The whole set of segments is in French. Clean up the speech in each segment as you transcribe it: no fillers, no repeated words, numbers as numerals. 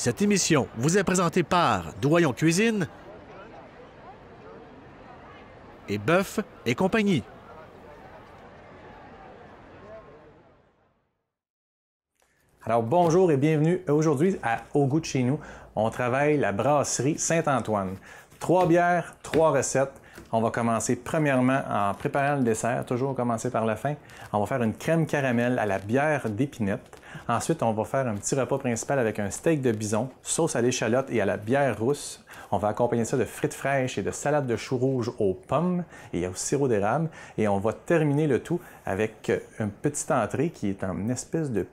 Cette émission vous est présentée par Doyon Cuisine et Bœuf et compagnie. Alors bonjour et bienvenue aujourd'hui à Au goût de chez nous. On travaille la brasserie Saint-Antoine. 3 bières, 3 recettes. On va commencer premièrement en préparant le dessert, toujours commencer par la fin. On va faire une crème caramel à la bière d'épinette. Ensuite, on va faire un petit repas principal avec un steak de bison, sauce à l'échalote et à la bière rousse. On va accompagner ça de frites fraîches et de salade de choux rouges aux pommes et au sirop d'érable. Et on va terminer le tout avec une petite entrée qui est une espèce de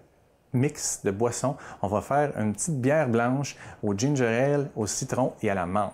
mix de boissons. On va faire une petite bière blanche au ginger ale, au citron et à la menthe.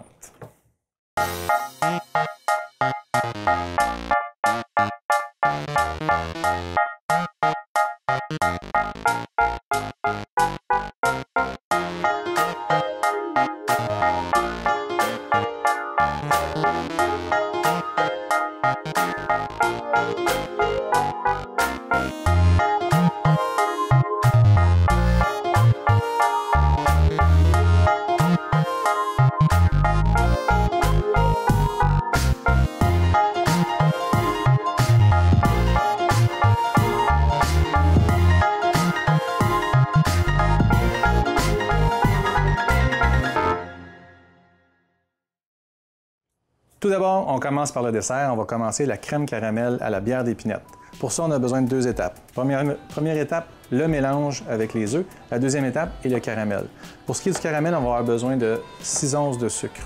Tout d'abord, on commence par le dessert. On va commencer la crème caramel à la bière d'épinette. Pour ça, on a besoin de 2 étapes. Première étape, le mélange avec les œufs. La deuxième étape est le caramel. Pour ce qui est du caramel, on va avoir besoin de 6 onces de sucre.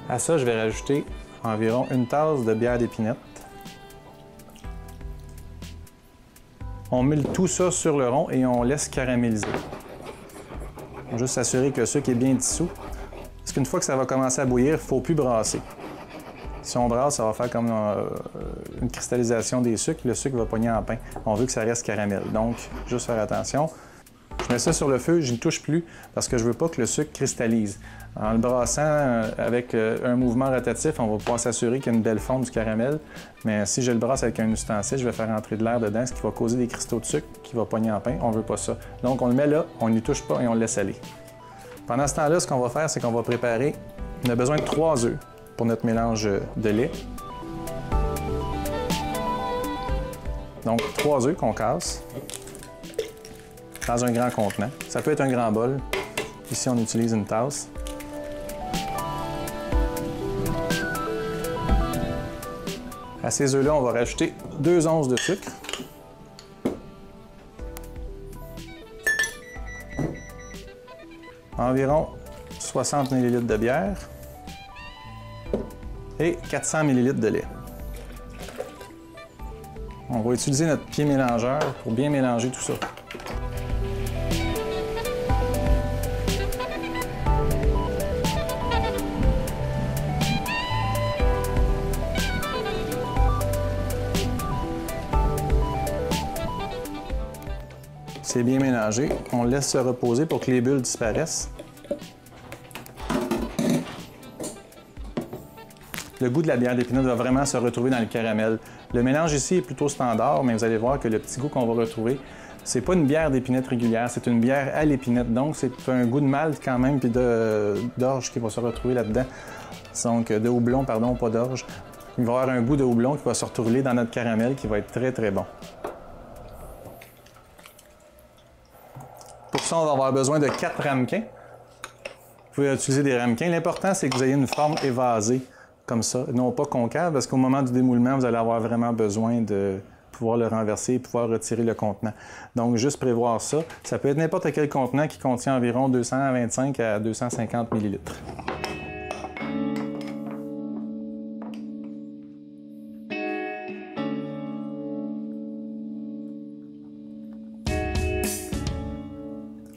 À ça, je vais rajouter environ 1 tasse de bière d'épinette. On met tout ça sur le rond et on laisse caraméliser. On va juste s'assurer que le sucre est bien dissous. Parce qu'une fois que ça va commencer à bouillir, il ne faut plus brasser. Si on brasse, ça va faire comme une cristallisation des sucres. Le sucre va pogner en pain. On veut que ça reste caramel. Donc, juste faire attention. Je mets ça sur le feu, je n'y touche plus parce que je ne veux pas que le sucre cristallise. En le brassant avec un mouvement rotatif, on va pouvoir s'assurer qu'il y a une belle fonte du caramel. Mais si je le brasse avec un ustensile, je vais faire entrer de l'air dedans, ce qui va causer des cristaux de sucre qui vont pogner en pain. On ne veut pas ça. Donc on le met là, on n'y touche pas et on le laisse aller. Pendant ce temps-là, ce qu'on va faire, c'est qu'on va préparer... On a besoin de 3 œufs pour notre mélange de lait. Donc 3 œufs qu'on casse dans un grand contenant. Ça peut être un grand bol. Ici, on utilise une tasse. À ces œufs-là, on va rajouter 2 onces de sucre. Environ 60 ml de bière. Et 400 ml de lait. On va utiliser notre pied mélangeur pour bien mélanger tout ça. C'est bien mélangé. On le laisse se reposer pour que les bulles disparaissent. Le goût de la bière d'épinette va vraiment se retrouver dans le caramel. Le mélange ici est plutôt standard, mais vous allez voir que le petit goût qu'on va retrouver, c'est pas une bière d'épinette régulière, c'est une bière à l'épinette. Donc, c'est un goût de malt quand même, puis d'orge qui va se retrouver là-dedans. Donc, de houblon, pardon, pas d'orge. Il va y avoir un goût de houblon qui va se retrouver dans notre caramel qui va être très, très bon. Pour ça, on va avoir besoin de 4 ramequins. Vous pouvez utiliser des ramequins. L'important, c'est que vous ayez une forme évasée, comme ça, non pas concave, parce qu'au moment du démoulement, vous allez avoir vraiment besoin de pouvoir le renverser et pouvoir retirer le contenant. Donc, juste prévoir ça. Ça peut être n'importe quel contenant qui contient environ 225 à 250 ml.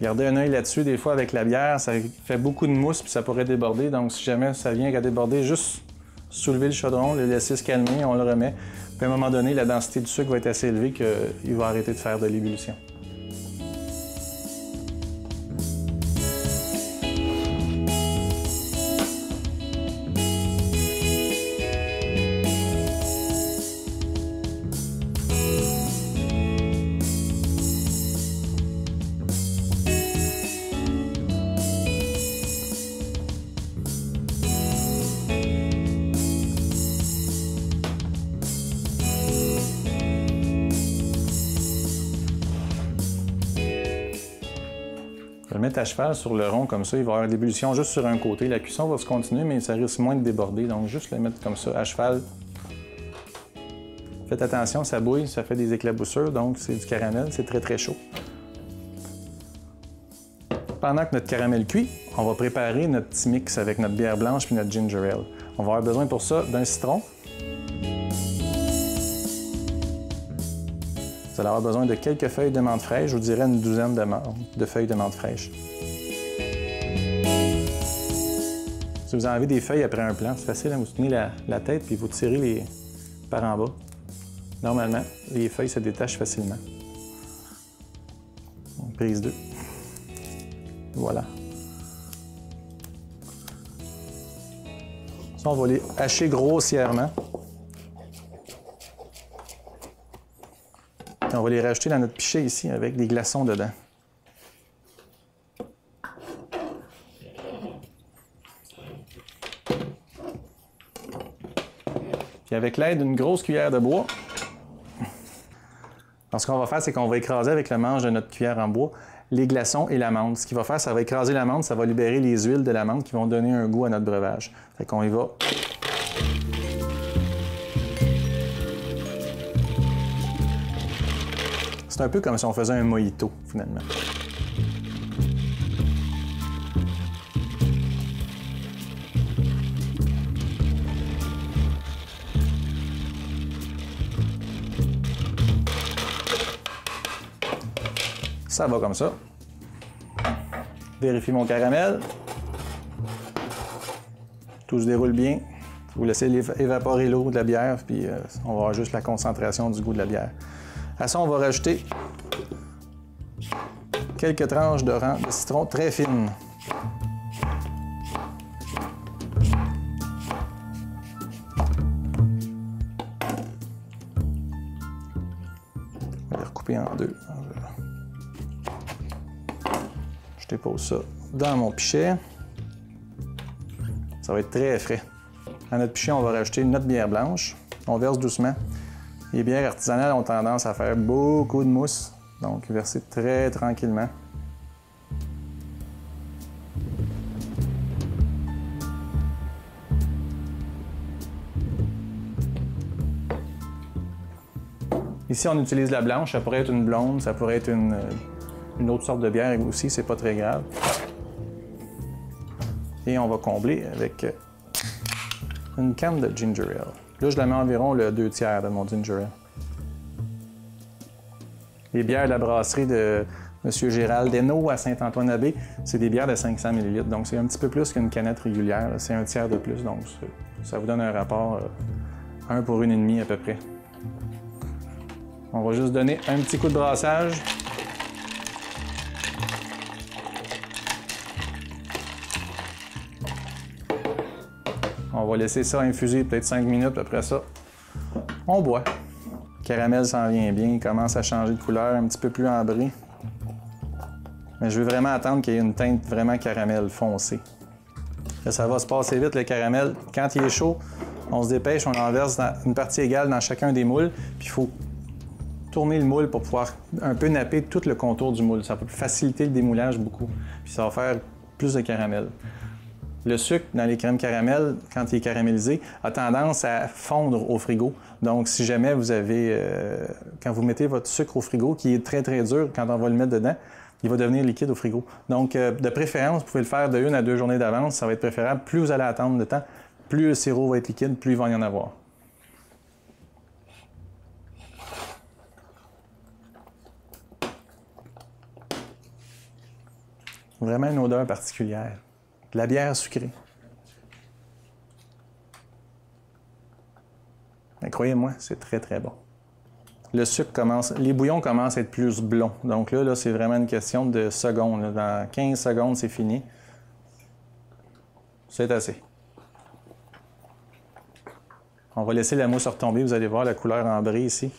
Gardez un œil là-dessus, des fois avec la bière, ça fait beaucoup de mousse puis ça pourrait déborder. Donc si jamais ça vient à déborder, juste soulever le chaudron, le laisser se calmer, on le remet. Puis à un moment donné, la densité du sucre va être assez élevée qu'il va arrêter de faire de l'ébullition. Je vais le mettre à cheval sur le rond comme ça. Il va y avoir l'ébullition juste sur un côté. La cuisson va se continuer, mais ça risque moins de déborder. Donc, juste le mettre comme ça, à cheval. Faites attention, ça bouille, ça fait des éclaboussures. Donc, c'est du caramel, c'est très, très chaud. Pendant que notre caramel cuit, on va préparer notre petit mix avec notre bière blanche puis notre ginger ale. On va avoir besoin pour ça d'un citron. Vous allez avoir besoin de quelques feuilles de menthe fraîche, je vous dirais une douzaine de feuilles de menthe fraîche. Si vous enlevez des feuilles après un plant, c'est facile, hein? Vous tenez la tête puis vous tirez par en bas. Normalement, les feuilles se détachent facilement. Donc, prise 2. Voilà. Ça, on va les hacher grossièrement. Et on va les rajouter dans notre pichet ici avec des glaçons dedans. Puis avec l'aide d'une grosse cuillère de bois, alors ce qu'on va faire, c'est qu'on va écraser avec le manche de notre cuillère en bois les glaçons et la menthe. Ce qu'il va faire, ça va écraser la menthe, ça va libérer les huiles de la menthe qui vont donner un goût à notre breuvage. Fait qu'on y va. C'est un peu comme si on faisait un mojito, finalement. Ça va comme ça. Vérifie mon caramel. Tout se déroule bien. Vous laissez évaporer l'eau de la bière, puis on va avoir juste la concentration du goût de la bière. À ça, on va rajouter quelques tranches de citron très fines. On va les recouper en deux. Je dépose ça dans mon pichet. Ça va être très frais. Dans notre pichet, on va rajouter notre bière blanche. On verse doucement. Les bières artisanales ont tendance à faire beaucoup de mousse, donc versez très tranquillement. Ici, on utilise la blanche. Ça pourrait être une blonde, ça pourrait être une autre sorte de bière aussi, c'est pas très grave. Et on va combler avec une canne de ginger ale. Là, je la mets environ le 2/3 de mon ginger ale. Les bières de la brasserie de M. Gérald Desneaux à Saint-Antoine-Abbé, c'est des bières de 500 ml. Donc, c'est un petit peu plus qu'une canette régulière. C'est un tiers de plus. Donc, ça vous donne un rapport 1 pour 1,5 à peu près. On va juste donner un petit coup de brassage. On va laisser ça infuser peut-être 5 minutes. Après ça, on boit. Le caramel s'en vient bien. Il commence à changer de couleur, un petit peu plus ambré. Mais je veux vraiment attendre qu'il y ait une teinte vraiment caramel foncé. Là, ça va se passer vite, le caramel. Quand il est chaud, on se dépêche, on en verse une partie égale dans chacun des moules. Puis il faut tourner le moule pour pouvoir un peu napper tout le contour du moule. Ça peut faciliter le démoulage beaucoup. Puis ça va faire plus de caramel. Le sucre dans les crèmes caramel, quand il est caramélisé, a tendance à fondre au frigo. Donc, si jamais vous avez, quand vous mettez votre sucre au frigo, qui est très, très dur, quand on va le mettre dedans, il va devenir liquide au frigo. Donc, de préférence, vous pouvez le faire de 1 à 2 journées d'avance. Ça va être préférable. Plus vous allez attendre de temps, plus le sirop va être liquide, plus il va y en avoir. Vraiment une odeur particulière. De la bière sucrée. Mais croyez-moi, c'est très, très bon. Le sucre commence, les bouillons commencent à être plus blonds. Donc là c'est vraiment une question de secondes. Là. Dans 15 secondes, c'est fini. C'est assez. On va laisser la mousse retomber. Vous allez voir la couleur ambrée ici.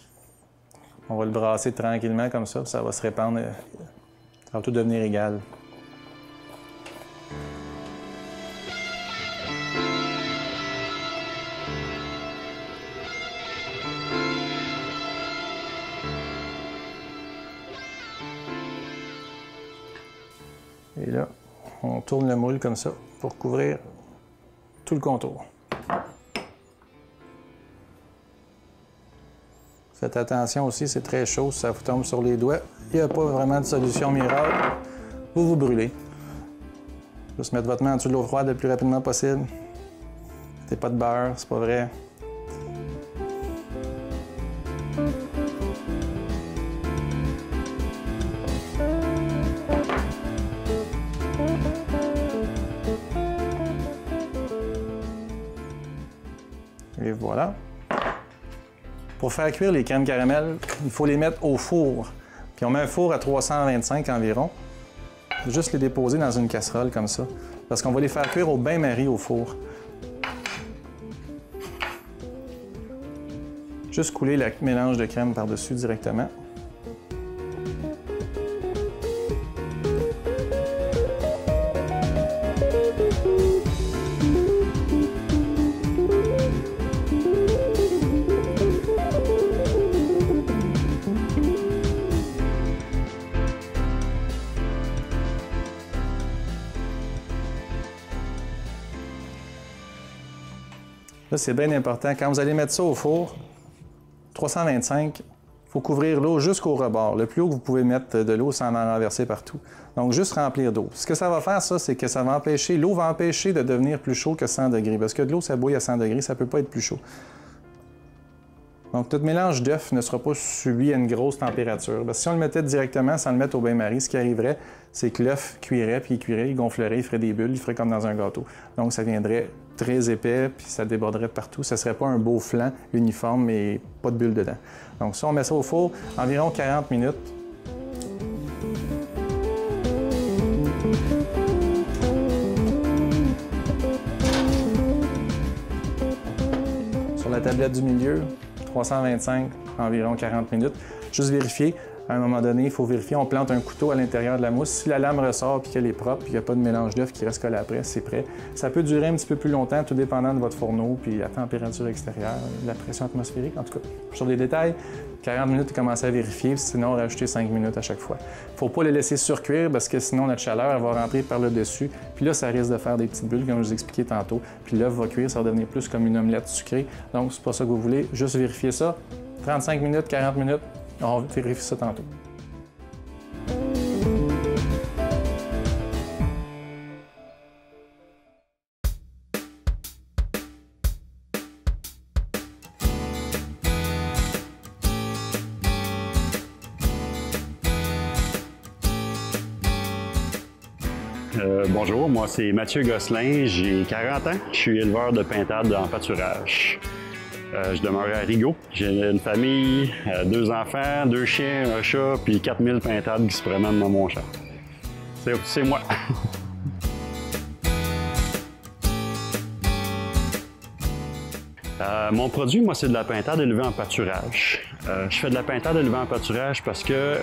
On va le brasser tranquillement comme ça. Ça va se répandre. Ça va tout devenir égal. Et là, on tourne le moule comme ça pour couvrir tout le contour. Faites attention aussi, c'est très chaud, ça vous tombe sur les doigts. Il n'y a pas vraiment de solution miracle. Vous vous brûlez. Juste mettre votre main en dessous de l'eau froide le plus rapidement possible. C'est pas de beurre, c'est pas vrai. Et voilà. Pour faire cuire les crèmes caramel, il faut les mettre au four. Puis on met un four à 325 environ. Juste les déposer dans une casserole comme ça. Parce qu'on va les faire cuire au bain-marie au four. Juste couler le mélange de crème par-dessus directement. Là, c'est bien important. Quand vous allez mettre ça au four, 325, il faut couvrir l'eau jusqu'au rebord. Le plus haut que vous pouvez mettre de l'eau sans en renverser partout. Donc, juste remplir d'eau. Ce que ça va faire, ça, c'est que ça va empêcher, l'eau va empêcher de devenir plus chaud que 100 degrés. Parce que de l'eau, ça bouille à 100 degrés, ça ne peut pas être plus chaud. Donc, notre mélange d'œufs ne sera pas subi à une grosse température. Parce que si on le mettait directement sans le mettre au bain-marie, ce qui arriverait, c'est que l'œuf cuirait, puis il cuirait, il gonflerait, il ferait des bulles, il ferait comme dans un gâteau. Donc, ça viendrait très épais, puis ça déborderait de partout. Ça ne serait pas un beau flan uniforme, mais pas de bulles dedans. Donc, ça, on met ça au four environ 40 minutes. Sur la tablette du milieu, 325, environ 40 minutes. Juste vérifier. À un moment donné, il faut vérifier, on plante un couteau à l'intérieur de la mousse. Si la lame ressort et qu'elle est propre, puis qu'il n'y a pas de mélange d'œufs qui reste collé après, c'est prêt. Ça peut durer un petit peu plus longtemps, tout dépendant de votre fourneau, puis la température extérieure, la pression atmosphérique, en tout cas. Sur les détails, 40 minutes, commencez à vérifier, sinon rajouter 5 minutes à chaque fois. Il ne faut pas les laisser surcuire parce que sinon notre chaleur elle va rentrer par le dessus. Puis là, ça risque de faire des petites bulles, comme je vous expliquais tantôt. Puis l'œuf va cuire, ça va devenir plus comme une omelette sucrée. Donc, c'est pas ça que vous voulez. Juste vérifier ça. 35 minutes, 40 minutes, on vérifie ça tantôt. Bonjour, moi c'est Mathieu Gosselin, j'ai 40 ans, je suis éleveur de pintades en pâturage. Je demeure à Rigaud, j'ai une famille, 2 enfants, 2 chiens, un chat, puis 4000 pintades qui se promènent dans mon champ. C'est moi. Mon produit, moi, c'est de la pintade élevée en pâturage. Je fais de la pintade élevée en pâturage parce que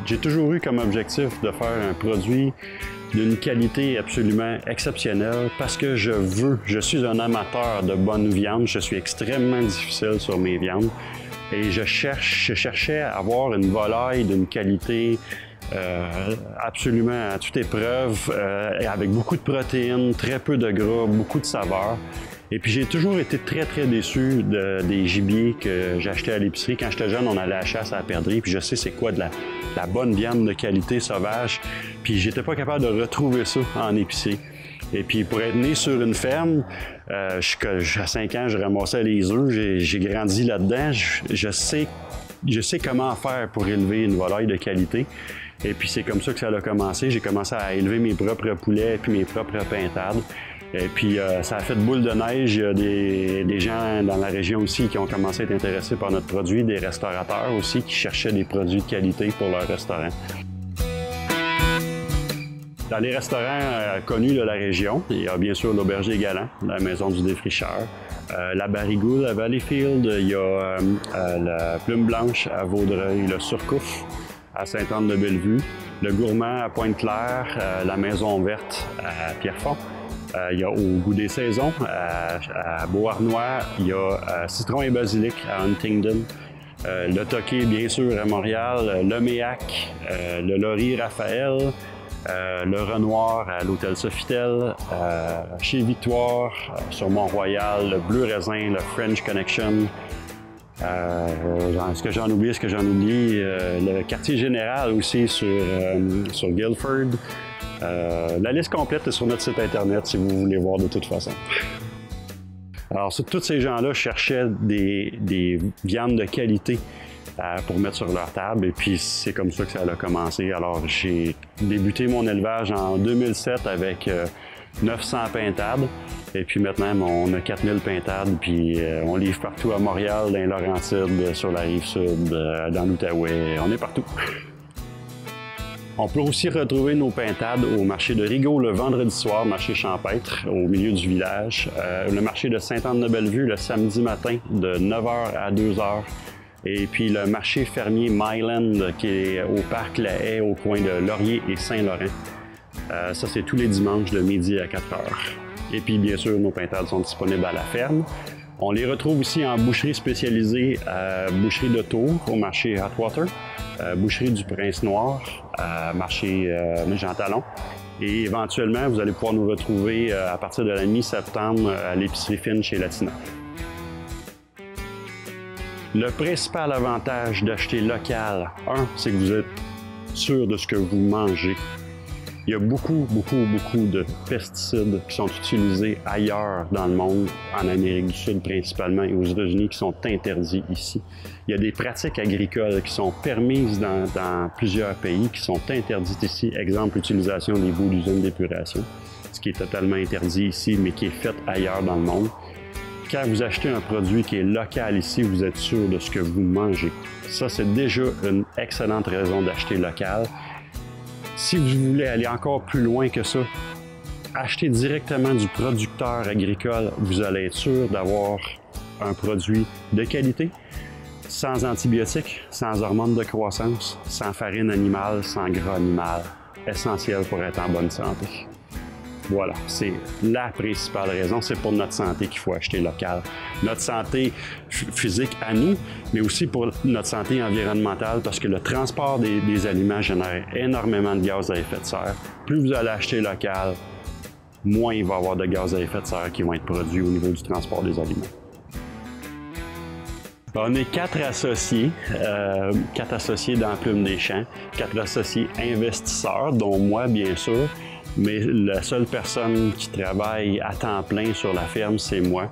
j'ai toujours eu comme objectif de faire un produit d'une qualité absolument exceptionnelle parce que je suis un amateur de bonne viande, je suis extrêmement difficile sur mes viandes et je cherchais à avoir une volaille d'une qualité absolument à toute épreuve, avec beaucoup de protéines, très peu de gras, beaucoup de saveur. Et puis j'ai toujours été très déçu des gibiers que j'achetais à l'épicerie. Quand j'étais jeune, on allait à la chasse à la perdrix, puis je sais c'est quoi de la bonne viande de qualité sauvage. Puis j'étais pas capable de retrouver ça en épicerie. Et puis pour être né sur une ferme, à 5 ans, je ramassais les œufs, j'ai grandi là-dedans. Je sais comment faire pour élever une volaille de qualité. Et puis c'est comme ça que ça a commencé. J'ai commencé à élever mes propres poulets puis mes propres pintades. Et puis ça a fait boule de neige. Il y a des gens dans la région aussi qui ont commencé à être intéressés par notre produit, des restaurateurs aussi qui cherchaient des produits de qualité pour leur restaurant. Dans les restaurants connus de la région, il y a bien sûr l'Auberger Galant, la Maison du Défricheur, la Barigoulle à Valleyfield, il y a la Plume Blanche à Vaudreuil, le Surcouf à Sainte-Anne-de-Bellevue, le Gourmand à Pointe-Claire, la Maison Verte à Pierrefonds. Il y a au Goût des Saisons, à Beauharnois, il y a Citron et Basilic à Huntingdon, le Toqué bien sûr à Montréal, le Méac, le Laurier Raphaël, le Renoir à l'hôtel Sofitel, chez Victoire, sur Mont-Royal, le Bleu Raisin, le French Connection. Est-ce que j'en oublie? Le quartier général aussi sur Guildford. La liste complète est sur notre site internet si vous voulez voir de toute façon. Alors, tous ces gens-là cherchaient des viandes de qualité pour mettre sur leur table et puis c'est comme ça que ça a commencé. Alors, j'ai débuté mon élevage en 2007 avec 900 pintades et puis maintenant, on a 4000 pintades puis on livre partout à Montréal, dans les Laurentides, sur la Rive-Sud, dans l'Outaouais, on est partout. On peut aussi retrouver nos pintades au marché de Rigaud le vendredi soir, marché champêtre, au milieu du village. Le marché de Sainte-Anne-de-Bellevue le samedi matin de 9h à 2h. Et puis le marché fermier Myland qui est au parc La Haye au coin de Laurier et Saint-Laurent. Ça, c'est tous les dimanches de midi à 4h. Et puis, bien sûr, nos pintades sont disponibles à la ferme. On les retrouve aussi en boucherie spécialisée à Boucherie de Tours, au marché Hotwater, Boucherie du Prince-Noir, marché Jean Talon. Et éventuellement, vous allez pouvoir nous retrouver à partir de la mi-septembre à l'épicerie fine chez Latina. Le principal avantage d'acheter local, c'est que vous êtes sûr de ce que vous mangez. Il y a beaucoup de pesticides qui sont utilisés ailleurs dans le monde, en Amérique du Sud principalement et aux États-Unis, qui sont interdits ici. Il y a des pratiques agricoles qui sont permises dans plusieurs pays, qui sont interdites ici. Exemple, l'utilisation des boues d'usine d'épuration, ce qui est totalement interdit ici, mais qui est fait ailleurs dans le monde. Quand vous achetez un produit qui est local ici, vous êtes sûr de ce que vous mangez. Ça, c'est déjà une excellente raison d'acheter local. Si vous voulez aller encore plus loin que ça, achetez directement du producteur agricole. Vous allez être sûr d'avoir un produit de qualité, sans antibiotiques, sans hormones de croissance, sans farine animale, sans gras animal. Essentiel pour être en bonne santé. Voilà, c'est la principale raison. C'est pour notre santé qu'il faut acheter local. Notre santé physique à nous, mais aussi pour notre santé environnementale, parce que le transport des aliments génère énormément de gaz à effet de serre. Plus vous allez acheter local, moins il va y avoir de gaz à effet de serre qui vont être produits au niveau du transport des aliments. On est 4 associés dans Plume des Champs, 4 associés investisseurs, dont moi, bien sûr. Mais la seule personne qui travaille à temps plein sur la ferme, c'est moi.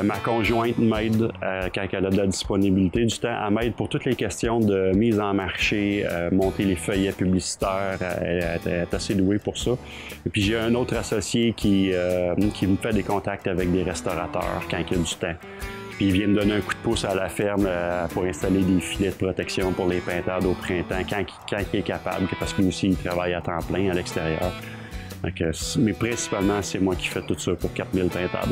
Ma conjointe m'aide quand elle a de la disponibilité du temps. Elle m'aide pour toutes les questions de mise en marché, monter les feuillets publicitaires. Elle est assez douée pour ça. Et puis j'ai un autre associé qui me fait des contacts avec des restaurateurs quand il y a du temps. Puis il vient me donner un coup de pouce à la ferme pour installer des filets de protection pour les pintades au printemps quand il est capable, parce que lui aussi il travaille à temps plein à l'extérieur. Mais principalement, c'est moi qui fais tout ça pour 4000 pintades.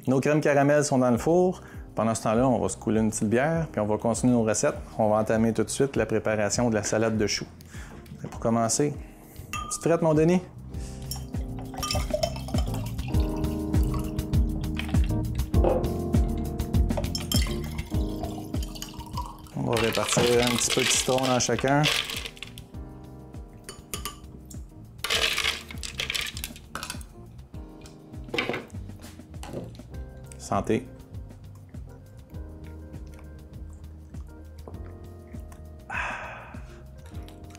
Nos crèmes caramel sont dans le four. Pendant ce temps-là, on va se couler une petite bière, puis on va continuer nos recettes. On va entamer tout de suite la préparation de la salade de choux. Et pour commencer, petite frette, mon Denis? On va répartir un petit peu de citron dans chacun. Santé.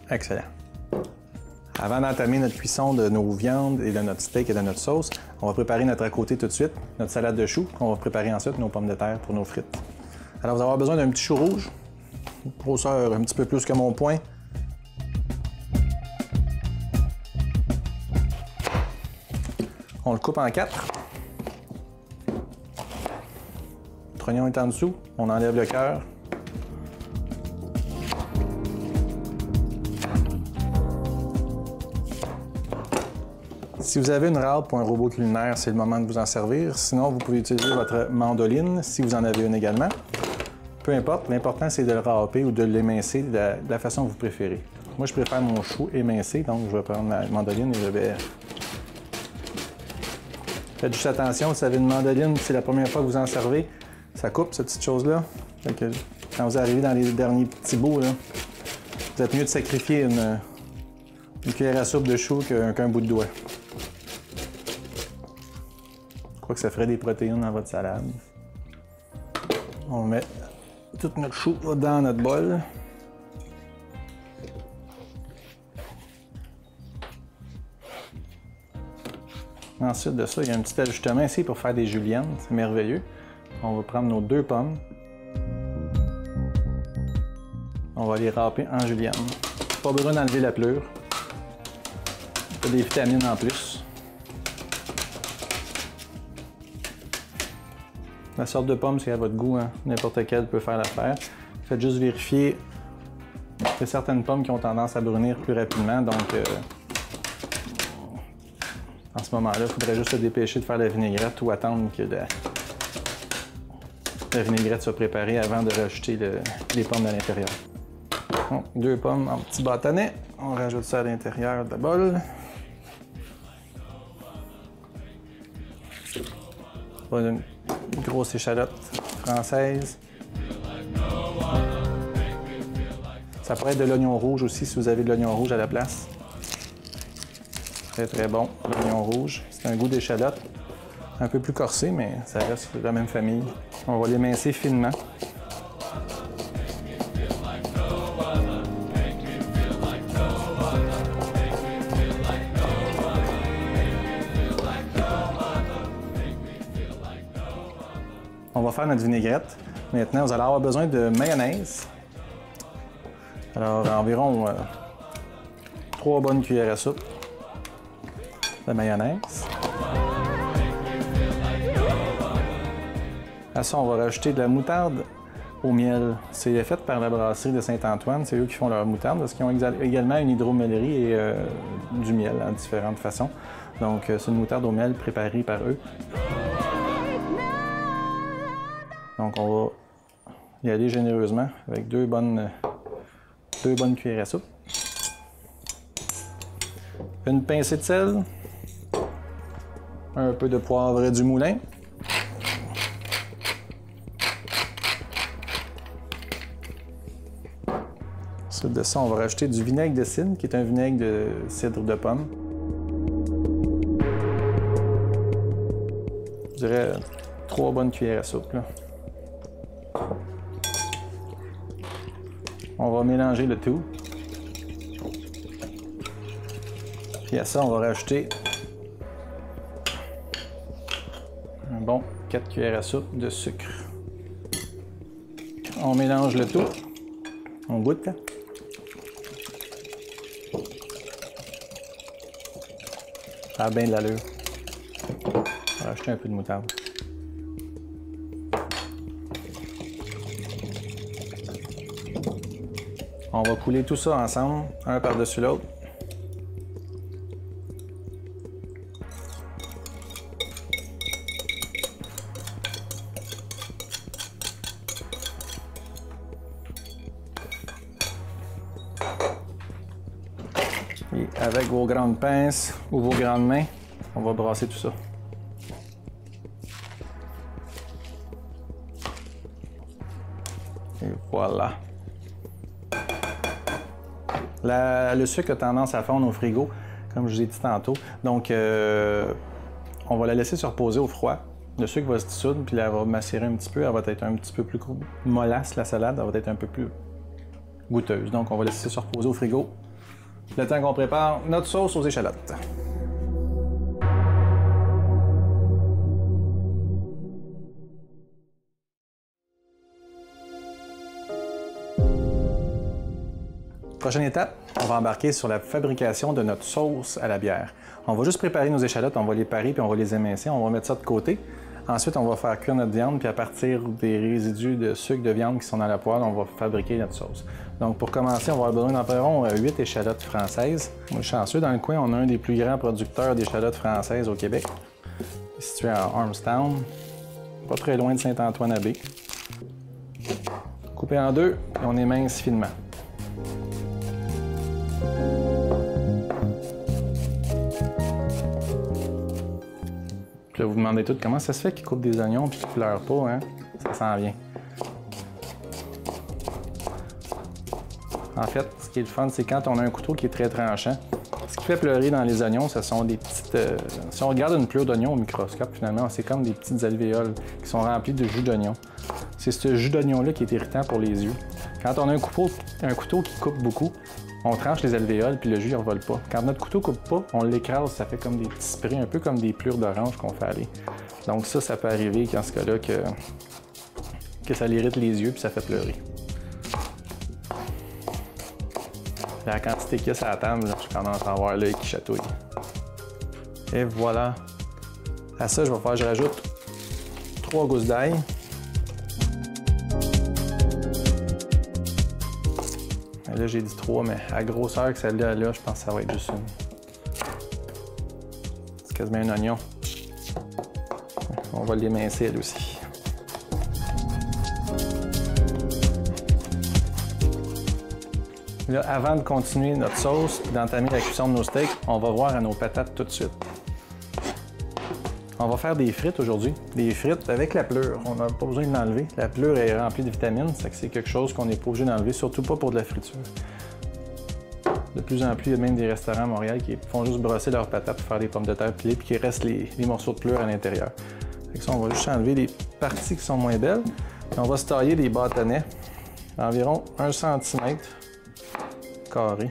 Excellent. Avant d'entamer notre cuisson de nos viandes et de notre steak et de notre sauce, on va préparer notre à côté tout de suite, notre salade de choux, qu'on va préparer ensuite nos pommes de terre pour nos frites. Alors, vous allez avoir besoin d'un petit chou rouge, grosseur un petit peu plus que mon poing. On le coupe en 4. Notre oignon est en dessous, on enlève le cœur. Si vous avez une râpe ou un robot culinaire, c'est le moment de vous en servir. Sinon, vous pouvez utiliser votre mandoline, si vous en avez une également. Peu importe, l'important c'est de le râper ou de l'émincer de la façon que vous préférez. Moi, je préfère mon chou émincé, donc je vais prendre ma mandoline et je vais... Faites juste attention, si vous avez une mandoline, c'est la première fois que vous en servez, ça coupe cette petite chose-là. Quand vous arrivez dans les derniers petits bouts, là, vous êtes mieux de sacrifier une cuillère à soupe de chou qu'un bout de doigt. Je crois que ça ferait des protéines dans votre salade. On met tout notre chou dans notre bol. Ensuite de ça, il y a un petit ajustement ici pour faire des juliennes. C'est merveilleux. On va prendre nos 2 pommes. On va les râper en julienne. Pas besoin d'enlever la pleure. Il y a des vitamines en plus. La sorte de pomme, c'est à votre goût. Hein? N'importe quelle peut faire l'affaire. Faites juste vérifier. Il y a certaines pommes qui ont tendance à brunir plus rapidement. Donc, en ce moment-là, il faudrait juste se dépêcher de faire la vinaigrette ou attendre que la vinaigrette soit préparée avant de rajouter les pommes à l'intérieur. 2 pommes en petits bâtonnets. On rajoute ça à l'intérieur de la bol. Une grosse échalote française. Ça pourrait être de l'oignon rouge aussi si vous avez de l'oignon rouge à la place. Très très bon, l'oignon rouge. C'est un goût d'échalote. Un peu plus corsé, mais ça reste de la même famille. On va l'émincer finement. On va faire notre vinaigrette. Maintenant, vous allez avoir besoin de mayonnaise. Alors, environ 3 bonnes cuillères à soupe de mayonnaise. À ça, on va rajouter de la moutarde au miel. C'est fait par la brasserie de Saint-Antoine. C'est eux qui font leur moutarde parce qu'ils ont également une hydromellerie et du miel en différentes façons. Donc, c'est une moutarde au miel préparée par eux. Donc, on va y aller généreusement avec 2 bonnes cuillères à soupe. Une pincée de sel. Un peu de poivre du moulin. Ensuite de ça, on va rajouter du vinaigre de cidre, qui est un vinaigre de cidre de pomme. Je dirais 3 bonnes cuillères à soupe, là. On va mélanger le tout. Puis à ça, on va rajouter un bon 4 cuillères à soupe de sucre. On mélange le tout. On goûte. Ça a bien de l'allure. On va rajouter un peu de moutarde. On va couler tout ça ensemble, un par-dessus l'autre. Et avec vos grandes pinces ou vos grandes mains, on va brasser tout ça. Et voilà. Le sucre a tendance à fondre au frigo, comme je vous ai dit tantôt. Donc, on va la laisser se reposer au froid. Le sucre va se dissoudre, puis elle va macérer un petit peu. Elle va être un petit peu plus mollasse, la salade. Elle va être un peu plus goûteuse. Donc, on va laisser se reposer au frigo le temps qu'on prépare notre sauce aux échalotes. Prochaine étape, on va embarquer sur la fabrication de notre sauce à la bière. On va juste préparer nos échalotes, on va les parer puis on va les émincer, on va mettre ça de côté. Ensuite, on va faire cuire notre viande, puis à partir des résidus de sucre de viande qui sont dans la poêle, on va fabriquer notre sauce. Donc pour commencer, on va avoir besoin d'environ 8 échalotes françaises. Moi, je suis chanceux, dans le coin, on a un des plus grands producteurs d'échalotes françaises au Québec, situé à Armstown, pas très loin de Saint-Antoine-Abbé. Couper en deux, et on émince finement. Puis là, vous vous demandez tout comment ça se fait qu'ils coupent des oignons et qu'ils ne pleurent pas, hein? Ça s'en vient. En fait, ce qui est le fun, c'est quand on a un couteau qui est très tranchant. Ce qui fait pleurer dans les oignons, ce sont des petites... si on regarde une pleure d'oignon au microscope, finalement, c'est comme des petites alvéoles qui sont remplies de jus d'oignon. C'est ce jus d'oignon-là qui est irritant pour les yeux. Quand on a un couteau qui coupe beaucoup, on tranche les alvéoles puis le jus ne revole pas. Quand notre couteau ne coupe pas, on l'écrase, ça fait comme des petits sprays, un peu comme des plures d'orange qu'on fait aller. Donc ça peut arriver dans ce cas-là que ça l'irrite les yeux puis ça fait pleurer. La quantité qu'il y a sur la table, là, je commence à avoir l'œil qui chatouille. Et voilà. À ça, je rajoute 3 gousses d'ail. Là, j'ai dit 3, mais à grosseur que celle-là, je pense que ça va être juste une. C'est quasiment un oignon. On va l'émincer, elle aussi. Là, avant de continuer notre sauce et d'entamer la cuisson de nos steaks, on va voir à nos patates tout de suite. On va faire des frites aujourd'hui. Des frites avec la pleure. On n'a pas besoin de l'enlever. La pleure est remplie de vitamines, c'est quelque chose qu'on n'est pas obligé d'enlever, surtout pas pour de la friture. De plus en plus, il y a même des restaurants à Montréal qui font juste brosser leurs patates pour faire des pommes de terre pilées puis qu'il reste les morceaux de pleure à l'intérieur. Ça, on va juste enlever les parties qui sont moins belles. Et on va se tailler des bâtonnets d'environ 1 cm carré.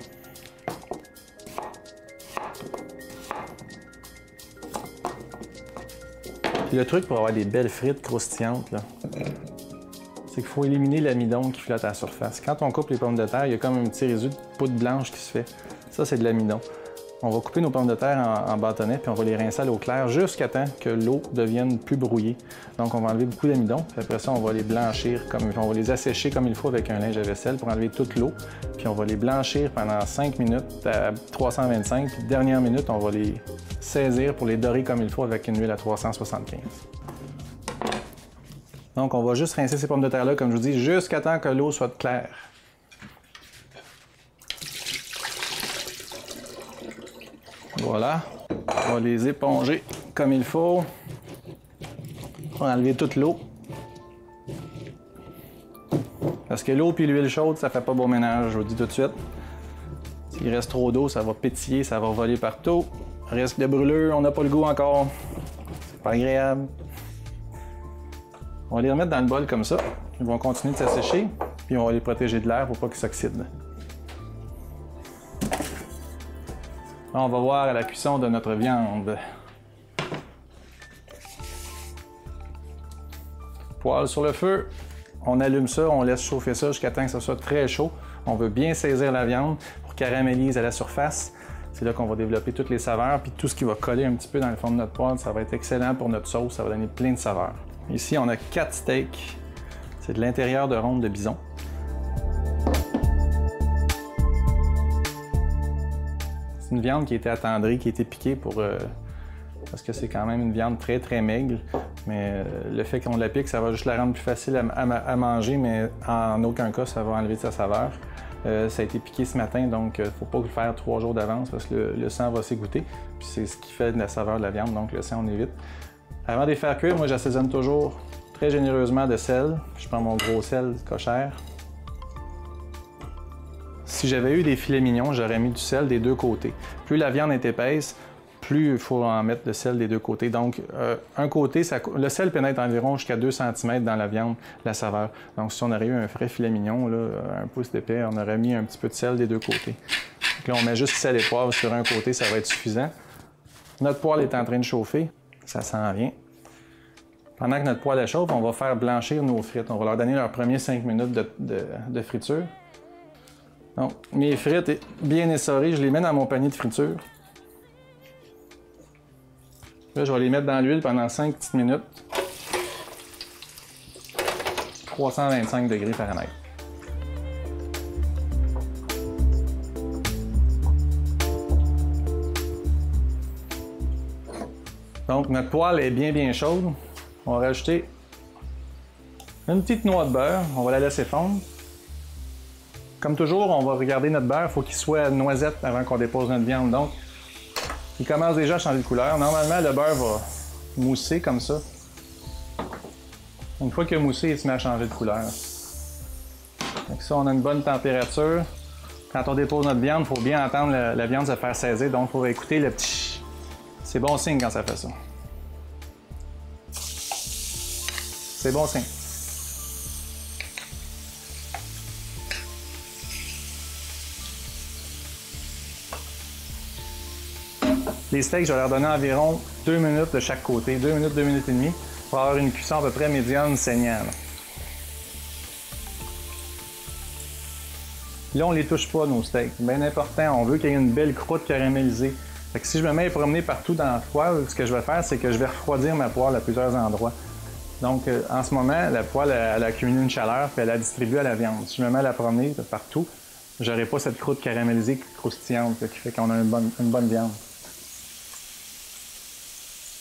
Puis le truc pour avoir des belles frites croustillantes, c'est qu'il faut éliminer l'amidon qui flotte à la surface. Quand on coupe les pommes de terre, il y a comme un petit résidu de poudre blanche qui se fait. Ça, c'est de l'amidon. On va couper nos pommes de terre en bâtonnets, puis on va les rincer à l'eau claire jusqu'à temps que l'eau devienne plus brouillée. Donc, on va enlever beaucoup d'amidon. Après ça, on va les blanchir, on va les assécher comme il faut avec un linge à vaisselle pour enlever toute l'eau. Puis on va les blanchir pendant 5 minutes à 325. Puis dernière minute, on va les saisir pour les dorer comme il faut avec une huile à 375. Donc, on va juste rincer ces pommes de terre-là, comme je vous dis, jusqu'à temps que l'eau soit claire. Voilà, on va les éponger comme il faut. On va enlever toute l'eau. Parce que l'eau et l'huile chaude, ça fait pas bon ménage, je vous le dis tout de suite. S'il reste trop d'eau, ça va pétiller, ça va voler partout. Risque de brûlure, on n'a pas le goût encore. C'est pas agréable. On va les remettre dans le bol comme ça. Ils vont continuer de s'assécher, puis on va les protéger de l'air pour pas qu'ils s'oxydent. Là, on va voir la cuisson de notre viande. Poêle sur le feu. On allume ça, on laisse chauffer ça jusqu'à temps que ça soit très chaud. On veut bien saisir la viande pour qu'elle caramélise à la surface. C'est là qu'on va développer toutes les saveurs, puis tout ce qui va coller un petit peu dans le fond de notre poêle, ça va être excellent pour notre sauce, ça va donner plein de saveurs. Ici, on a 4 steaks. C'est de l'intérieur de ronde de bison. C'est une viande qui a été attendrie, qui a été piquée parce que c'est quand même une viande très très maigre. Mais le fait qu'on la pique, ça va juste la rendre plus facile à manger, mais en aucun cas, ça va enlever de sa saveur. Ça a été piqué ce matin, donc il ne faut pas le faire 3 jours d'avance parce que le sang va s'égoutter. Puis c'est ce qui fait de la saveur de la viande, donc le sang, on évite. Avant de les faire cuire, moi j'assaisonne toujours très généreusement de sel. Je prends mon gros sel cochère. Si j'avais eu des filets mignons, j'aurais mis du sel des deux côtés. Plus la viande est épaisse, plus il faut en mettre de sel des deux côtés. Donc, un côté, le sel pénètre environ jusqu'à 2 cm dans la viande, la saveur. Donc, si on aurait eu un frais filet mignon, là, un pouce d'épais, on aurait mis un petit peu de sel des deux côtés. Donc là, on met juste sel et poivre sur un côté, ça va être suffisant. Notre poêle est en train de chauffer, ça s'en vient. Pendant que notre poêle est chauffe, on va faire blanchir nos frites. On va leur donner leurs premiers 5 minutes de friture. Donc, mes frites bien essorées, je les mets dans mon panier de friture. Là, je vais les mettre dans l'huile pendant 5 petites minutes. 325 degrés Fahrenheit. Donc, notre poêle est bien chaude. On va rajouter Une petite noix de beurre, on va la laisser fondre. Comme toujours, on va regarder notre beurre, il faut qu'il soit noisette avant qu'on dépose notre viande. Donc, il commence déjà à changer de couleur. Normalement, le beurre va mousser comme ça. Une fois qu'il a moussé, il se met à changer de couleur. Donc ça, on a une bonne température. Quand on dépose notre viande, il faut bien entendre la viande se faire saisir. Donc, il faut écouter le petit... C'est bon signe quand ça fait ça. C'est bon signe. Les steaks, je vais leur donner environ 2 minutes de chaque côté, 2 minutes, 2 minutes et demie, pour avoir une cuisson à peu près médium saignante. Là, on ne les touche pas, nos steaks. Bien important, on veut qu'il y ait une belle croûte caramélisée. Fait que si je me mets à promener partout dans la poêle, ce que je vais faire, c'est que je vais refroidir ma poêle à plusieurs endroits. Donc, en ce moment, la poêle, elle a accumulé une chaleur, puis elle la distribue à la viande. Si je me mets à la promener partout, je n'aurai pas cette croûte caramélisée croustillante qui fait qu'on a une bonne viande.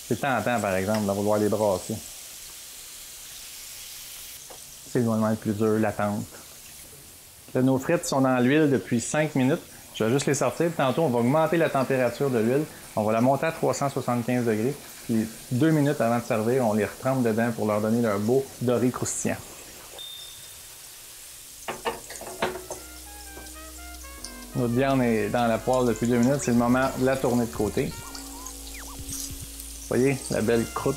C'est tentant, par exemple, de vouloir les brasser. C'est le moment le plus dur, l'attente. Là, nos frites sont dans l'huile depuis 5 minutes. Je vais juste les sortir. Tantôt, on va augmenter la température de l'huile. On va la monter à 375 degrés. Puis 2 minutes avant de servir, on les retrempe dedans pour leur donner leur beau doré croustillant. Notre viande est dans la poêle depuis 2 minutes. C'est le moment de la tourner de côté. Vous voyez, la belle croûte.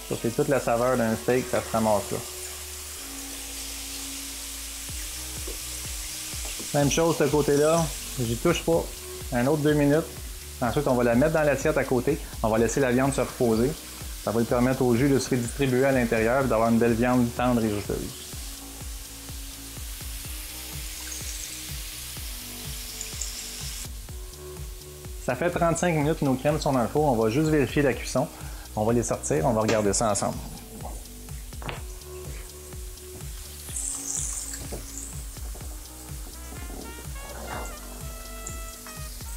Ça, c'est toute la saveur d'un steak, ça se ramasse là. Même chose de ce côté-là, j'y touche pas. Un autre 2 minutes. Ensuite, on va la mettre dans l'assiette à côté. On va laisser la viande se reposer. Ça va lui permettre au jus de se redistribuer à l'intérieur et d'avoir une belle viande tendre et juteuse. Ça fait 35 minutes, nos crèmes sont dans le four. On va juste vérifier la cuisson. On va les sortir, on va regarder ça ensemble.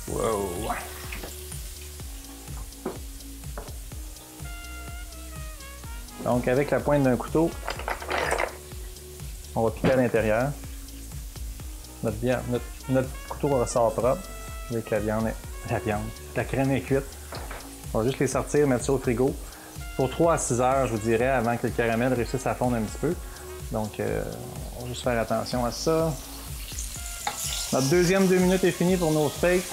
Wow! Donc, avec la pointe d'un couteau, on va piquer à l'intérieur. Notre couteau ressort propre avec la crème est cuite. On va juste les sortir, mettre ça au frigo pour 3 à 6 heures, je vous dirais, avant que le caramel réussisse à fondre un petit peu. Donc, on va juste faire attention à ça. Notre deuxième 2 minutes est finie pour nos steaks.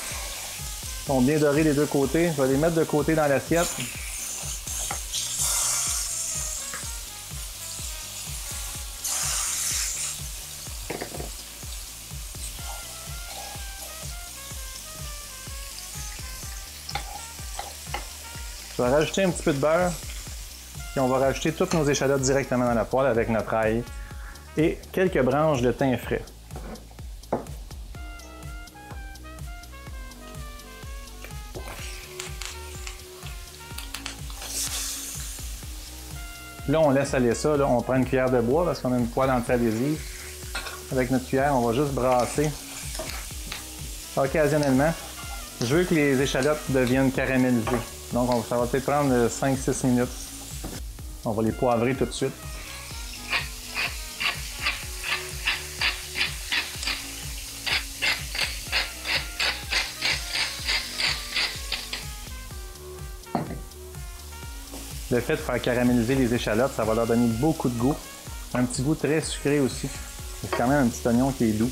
Ils sont bien dorés les deux côtés. Je vais les mettre de côté dans l'assiette. Je vais rajouter un petit peu de beurre, puis on va rajouter toutes nos échalotes directement dans la poêle avec notre ail et quelques branches de thym frais. Là, on laisse aller ça. Là, on prend une cuillère de bois parce qu'on a une poêle anti-adhésive. Avec notre cuillère, on va juste brasser occasionnellement. Je veux que les échalotes deviennent caramélisées. Donc, ça va peut-être prendre 5-6 minutes. On va les poivrer tout de suite. Le fait de faire caraméliser les échalotes, ça va leur donner beaucoup de goût. Un petit goût très sucré aussi. C'est quand même un petit oignon qui est doux.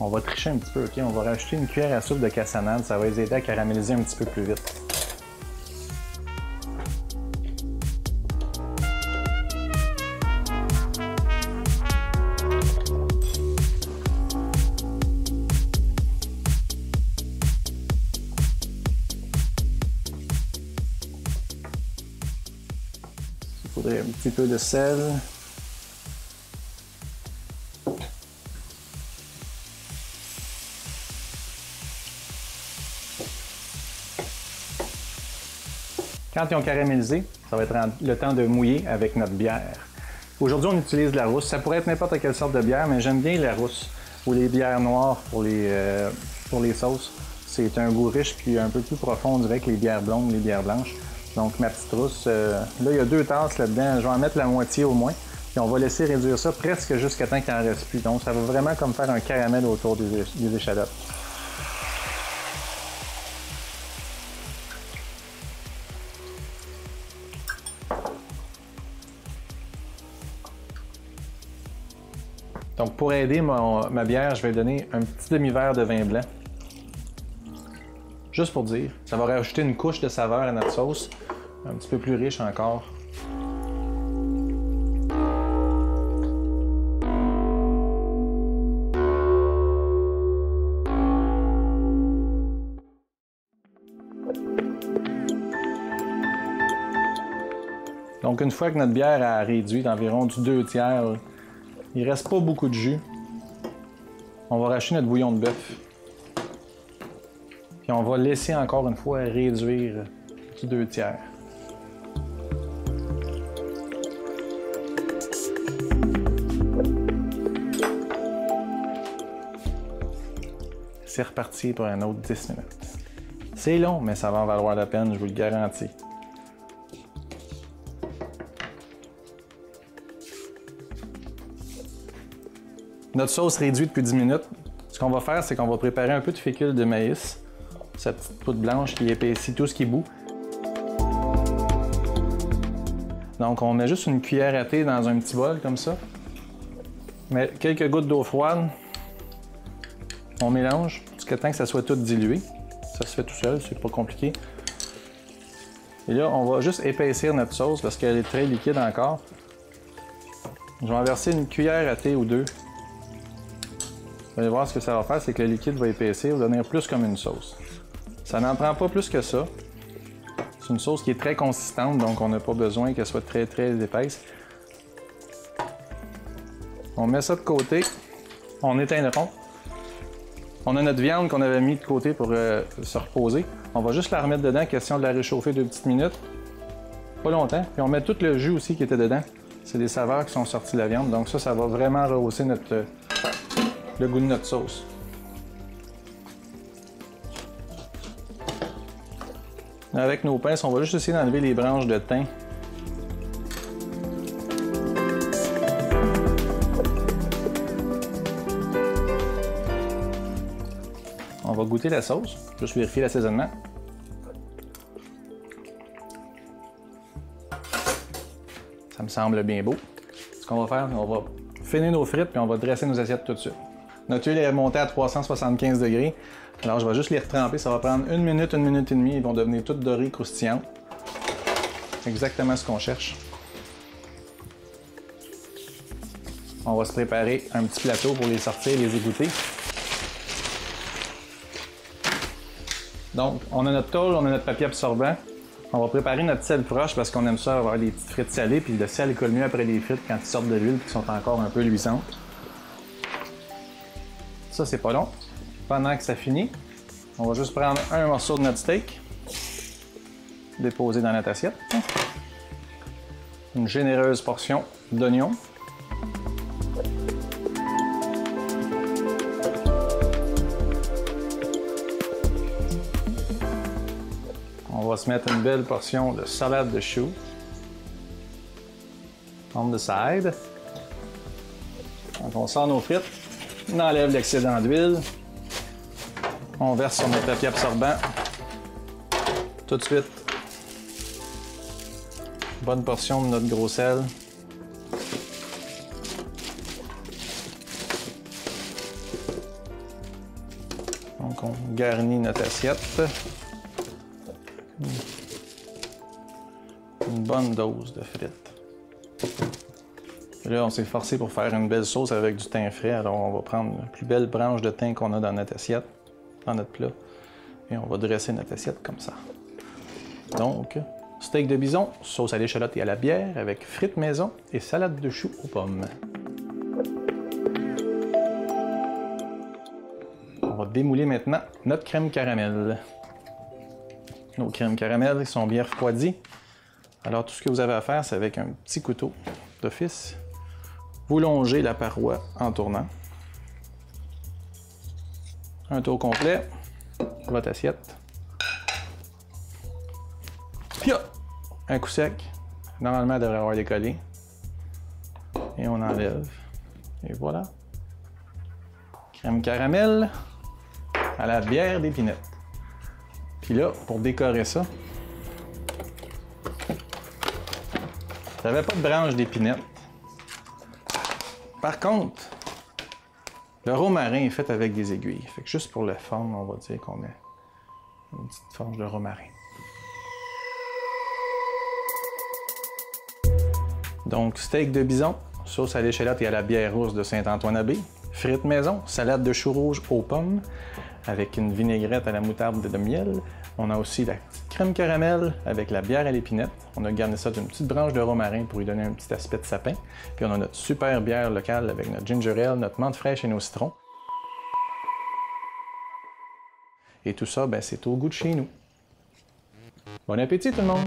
On va tricher un petit peu, ok? On va rajouter une cuillère à soupe de cassonade, ça va les aider à caraméliser un petit peu plus vite. Il faudrait un petit peu de sel. Quand ils ont caramélisé, ça va être le temps de mouiller avec notre bière. Aujourd'hui, on utilise de la rousse. Ça pourrait être n'importe quelle sorte de bière, mais j'aime bien la rousse ou les bières noires pour les sauces. C'est un goût riche puis un peu plus profond, on dirait, que les bières blondes, les bières blanches. Donc ma petite rousse, là il y a 2 tasses là-dedans, je vais en mettre la moitié au moins. Puis on va laisser réduire ça presque jusqu'à temps qu'il n'en reste plus. Donc ça va vraiment comme faire un caramel autour des échalotes. Donc pour aider ma bière, je vais donner un petit demi-verre de vin blanc. Juste pour dire, ça va rajouter une couche de saveur à notre sauce, un petit peu plus riche encore. Donc une fois que notre bière a réduit d'environ du 2/3, il ne reste pas beaucoup de jus. On va racheter notre bouillon de bœuf. Puis on va laisser encore une fois réduire du 2/3. C'est reparti pour un autre 10 minutes. C'est long, mais ça va en valoir la peine, je vous le garantis. Notre sauce réduite depuis 10 minutes. Ce qu'on va faire, c'est qu'on va préparer un peu de fécule de maïs, sa petite poudre blanche qui épaissit tout ce qui bout. Donc on met juste une cuillère à thé dans un petit bol comme ça. On met quelques gouttes d'eau froide. On mélange jusqu'à temps que ça soit tout dilué. Ça se fait tout seul, c'est pas compliqué. Et là, on va juste épaissir notre sauce parce qu'elle est très liquide encore. Je vais en verser une cuillère à thé ou 2. Vous allez voir ce que ça va faire, c'est que le liquide va épaissir, va devenir plus comme une sauce. Ça n'en prend pas plus que ça. C'est une sauce qui est très consistante, donc on n'a pas besoin qu'elle soit très épaisse. On met ça de côté. On éteint le fond. On a notre viande qu'on avait mis de côté pour se reposer. On va juste la remettre dedans, question de la réchauffer 2 petites minutes. Pas longtemps. Puis on met tout le jus aussi qui était dedans. C'est des saveurs qui sont sorties de la viande, donc ça va vraiment rehausser le goût de notre sauce. Avec nos pinces, on va juste essayer d'enlever les branches de thym. On va goûter la sauce, juste vérifier l'assaisonnement. Ça me semble bien beau. Ce qu'on va faire, on va finir nos frites puis on va dresser nos assiettes tout de suite. Notre huile est montée à 375 degrés. Alors je vais juste les retremper. Ça va prendre 1 minute, 1 minute et demie. Ils vont devenir toutes dorées, croustillantes. Exactement ce qu'on cherche. On va se préparer un petit plateau pour les sortir et les égoutter. Donc, on a notre tôle, on a notre papier absorbant. On va préparer notre sel proche parce qu'on aime ça avoir des petites frites salées. Puis le sel colle mieux après les frites quand ils sortent de l'huile et qui sont encore un peu luisantes. Ça, c'est pas long. Pendant que ça finit, on va juste prendre un morceau de notre steak, déposer dans notre assiette. Une généreuse portion d'oignons. On va se mettre une belle portion de salade de choux. On the side. Donc on sort nos frites. On enlève l'excédent d'huile. On verse sur notre papier absorbant. Tout de suite. Bonne portion de notre gros sel. Donc on garnit notre assiette. Une bonne dose de frites. Et là, on s'est forcé pour faire une belle sauce avec du thym frais. Alors, on va prendre la plus belle branche de thym qu'on a dans notre assiette, dans notre plat. Et on va dresser notre assiette comme ça. Donc, steak de bison, sauce à l'échalote et à la bière avec frites maison et salade de choux aux pommes. On va démouler maintenant notre crème caramel. Nos crèmes caramel sont bien refroidies. Alors, tout ce que vous avez à faire, c'est avec un petit couteau d'office. Vous longez la paroi en tournant. Un tour complet. Votre assiette. Puis Un coup sec. Normalement, elle devrait avoir décollé. Et on enlève. Et voilà. Crème caramel à la bière d'épinette. Puis là, pour décorer ça, j'avais pas de branche d'épinette. Par contre, le romarin est fait avec des aiguilles. Fait que juste pour le fun, on va dire qu'on met une petite frange de romarin. Donc, steak de bison, sauce à l'échalote et à la bière rousse de Saint-Antoine-Abbé, frites maison, salade de choux rouges aux pommes, avec une vinaigrette à la moutarde de miel. On a aussi la petite crème caramel avec la bière à l'épinette. On a garni ça d'une petite branche de romarin pour lui donner un petit aspect de sapin. Puis on a notre super bière locale avec notre ginger ale, notre menthe fraîche et nos citrons. Et tout ça, ben, c'est au goût de chez nous. Bon appétit tout le monde!